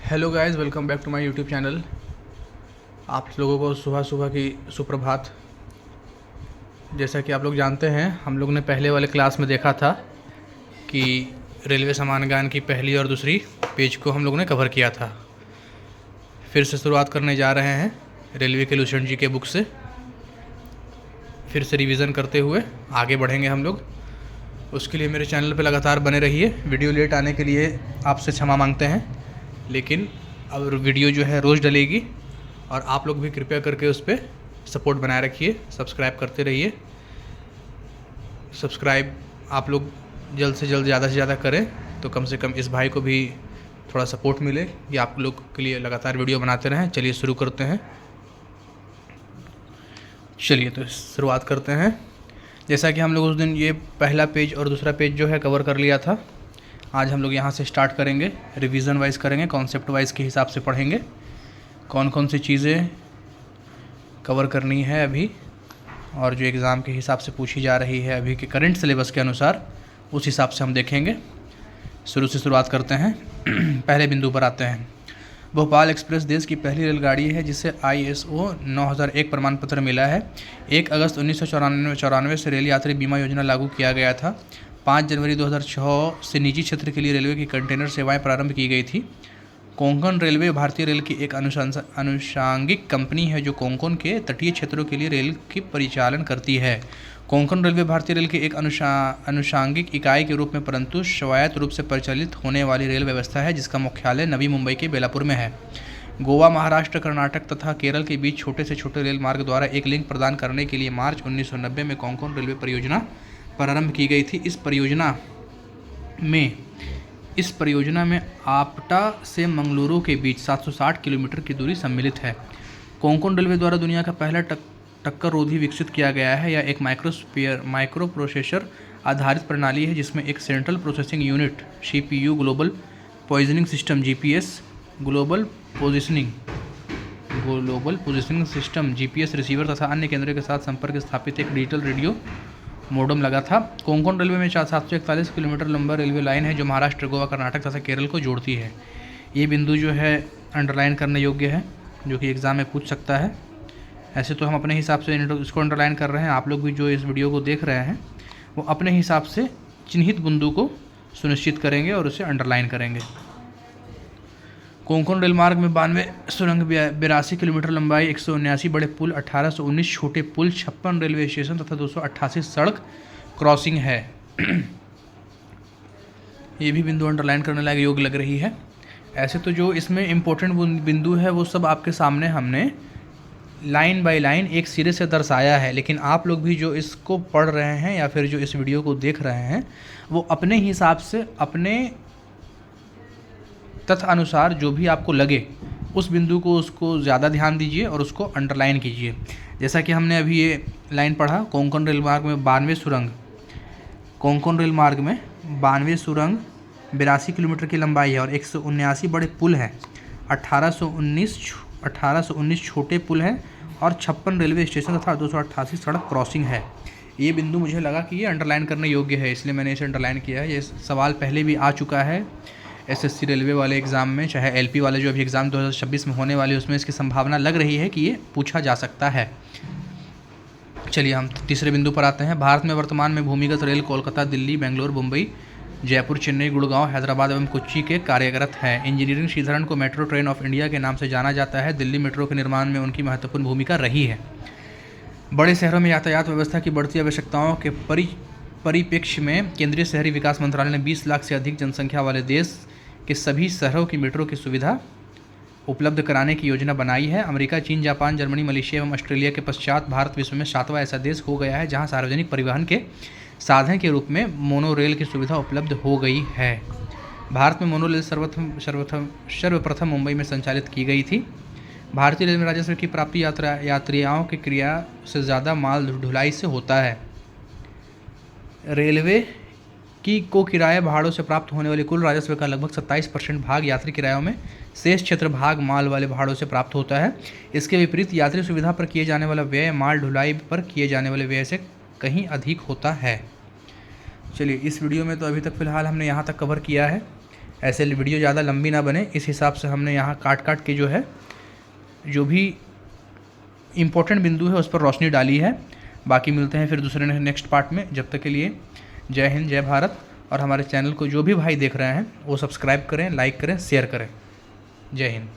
Hello guys, welcome back to my YouTube channel. आप लोगों को सुबह सुबह की सुप्रभात। जैसा कि आप लोग जानते हैं, हम लोग ने पहले वाले क्लास में देखा था कि रेलवे समानगान की पहली और दूसरी पेज को हम लोगों ने कवर किया था। फिर से शुरुआत करने जा रहे हैं रेलवे के लुसेंट जी के बुक से। फिर से रिवीज़न करते हुए आगे बढ़ेंगे हम लोग। उसके लिए मेरे चैनल पर लगातार बने रहिए। वीडियो लेट आने के लिए आपसे क्षमा मांगते हैं, लेकिन अब वीडियो जो है रोज़ डलेगी और आप लोग भी कृपया करके उस पर सपोर्ट बनाए रखिए, सब्सक्राइब करते रहिए। सब्सक्राइब आप लोग जल्द से जल्द ज़्यादा से ज़्यादा करें तो कम से कम इस भाई को भी थोड़ा सपोर्ट मिले। ये आप लोग के लिए लगातार वीडियो बनाते रहें। चलिए शुरू करते हैं। चलिए तो शुरुआत करते हैं। जैसा कि हम लोग उस दिन ये पहला पेज और दूसरा पेज जो है कवर कर लिया था, आज हम लोग यहाँ से स्टार्ट करेंगे। रिवीजन वाइज करेंगे, कॉन्सेप्ट वाइज के हिसाब से पढ़ेंगे कौन कौन सी चीज़ें कवर करनी है अभी, और जो एग्ज़ाम के हिसाब से पूछी जा रही है अभी के करंट सिलेबस के अनुसार, उस हिसाब से हम देखेंगे। शुरू से शुरुआत करते हैं। पहले बिंदु पर आते हैं। भोपाल एक्सप्रेस देश की पहली रेलगाड़ी है जिसे ISO 9001 प्रमाण पत्र मिला है। 1 अगस्त 1994 से रेल यात्री बीमा योजना लागू किया गया था। 5 जनवरी 2006 से निजी क्षेत्र के लिए रेलवे की कंटेनर सेवाएं प्रारंभ की गई थी। कोंकण रेलवे भारतीय रेल की एक अनुषांगिक कंपनी है जो कोंकण के तटीय क्षेत्रों के लिए रेल की परिचालन करती है। कोंकण रेलवे भारतीय रेल की एक अनुषांगिक इकाई के रूप में परंतु स्वायत्त रूप से परिचालित होने वाली रेल व्यवस्था है जिसका मुख्यालय नवी मुंबई के बेलापुर में है। गोवा, महाराष्ट्र, कर्नाटक तथा केरल के बीच छोटे से छोटे रेल मार्ग द्वारा एक लिंक प्रदान करने के लिए मार्च 1990 में कोंकण रेलवे परियोजना प्रारंभ की गई थी। इस परियोजना में आपटा से मंगलुरु के बीच 760 किलोमीटर की दूरी सम्मिलित है। कोंकण रेलवे द्वारा दुनिया का पहला टक्कर रोधी विकसित किया गया है। यह एक माइक्रो प्रोसेसर आधारित प्रणाली है जिसमें एक central processing unit CPU, global positioning system GPS, global positioning system GPS receiver तथा अन्य केंद्रों के साथ संपर्क स्थापित एक डिजिटल रेडियो मोडम लगा था। कोंकण रेलवे में 741 किलोमीटर लंबा रेलवे लाइन है जो महाराष्ट्र, गोवा, कर्नाटक तथा केरल को जोड़ती है। ये बिंदु जो है अंडरलाइन करने योग्य है, जो कि एग्ज़ाम में पूछ सकता है। ऐसे तो हम अपने हिसाब से इसको अंडरलाइन कर रहे हैं। आप लोग भी जो इस वीडियो को देख रहे हैं वो अपने हिसाब से चिन्हित बिंदु को सुनिश्चित करेंगे और उसे अंडरलाइन करेंगे। कोंकण रेल मार्ग में 92 सुरंग, 82 किलोमीटर लंबाई, 179 बड़े पुल, 1819 छोटे पुल, 56 रेलवे स्टेशन तथा 288 सड़क क्रॉसिंग है। ये भी बिंदु अंडरलाइन करने लायक योग्य लग रही है। ऐसे तो जो इसमें इम्पोर्टेंट बिंदु है वो सब आपके सामने हमने लाइन बाय लाइन एक सिरे से दर्शाया है, लेकिन आप लोग भी जो इसको पढ़ रहे हैं या फिर जो इस वीडियो को देख रहे हैं वो अपने हिसाब से अपने तथ्य अनुसार जो भी आपको लगे उस बिंदु को उसको ज़्यादा ध्यान दीजिए और उसको अंडरलाइन कीजिए। जैसा कि हमने अभी ये लाइन पढ़ा, कोंकण रेल मार्ग में 92 सुरंग, कोंकण रेल मार्ग में 92 सुरंग, 82 किलोमीटर की लंबाई है और 179 बड़े पुल हैं, 1819 छोटे पुल हैं और 56 रेलवे स्टेशन तथा 288 सड़क क्रॉसिंग है। ये बिंदु मुझे लगा कि ये अंडरलाइन करने योग्य है, इसलिए मैंने इसे अंडरलाइन किया है। ये सवाल पहले भी आ चुका है SSC रेलवे वाले एग्ज़ाम में, चाहे LP वाले जो अभी एग्ज़ाम 2026 में होने वाले उसमें इसकी संभावना लग रही है कि ये पूछा जा सकता है। चलिए हम तीसरे बिंदु पर आते हैं। भारत में वर्तमान में भूमिगत रेल कोलकाता, दिल्ली, बेंगलोर, मुंबई, जयपुर, चेन्नई, गुड़गांव, हैदराबाद एवं कोच्चि के कार्यरत है। इंजीनियरिंग श्रीधरन को मेट्रो ट्रेन ऑफ इंडिया के नाम से जाना जाता है। दिल्ली मेट्रो के निर्माण में उनकी महत्वपूर्ण भूमिका रही है। बड़े शहरों में यातायात व्यवस्था की बढ़ती आवश्यकताओं के परिप्रेक्ष्य में केंद्रीय शहरी विकास मंत्रालय ने 20 लाख से अधिक जनसंख्या वाले देश के सभी शहरों की मेट्रो की सुविधा उपलब्ध कराने की योजना बनाई है। अमेरिका, चीन, जापान, जर्मनी, मलेशिया एवं ऑस्ट्रेलिया के पश्चात भारत विश्व में 7वां ऐसा देश हो गया है जहां सार्वजनिक परिवहन के साधन के रूप में मोनो रेल की सुविधा उपलब्ध हो गई है। भारत में मोनो रेल सर्वप्रथम मुंबई में संचालित की गई थी। भारतीय रेल में राजस्व की प्राप्ति यात्रियों की क्रिया से ज़्यादा माल ढुलाई से होता है। रेलवे को किराया भाड़ों से प्राप्त होने वाले कुल राजस्व का लगभग 27% भाग यात्री किरायों में, शेष क्षेत्र भाग माल वाले भाड़ों से प्राप्त होता है। इसके विपरीत यात्री सुविधा पर किए जाने वाला व्यय माल ढुलाई पर किए जाने वाले व्यय से कहीं अधिक होता है। चलिए इस वीडियो में तो अभी तक फ़िलहाल हमने यहाँ तक कवर किया है। ऐसे वीडियो ज़्यादा लंबी ना बने, इस हिसाब से हमने यहाँ काट काट के जो है जो भी इम्पोर्टेंट बिंदु है उस पर रोशनी डाली है। बाकी मिलते हैं फिर दूसरे नेक्स्ट पार्ट में। जब तक के लिए जय हिंद, जय भारत। और हमारे चैनल को जो भी भाई देख रहे हैं वो सब्सक्राइब करें, लाइक करें, शेयर करें। जय हिंद।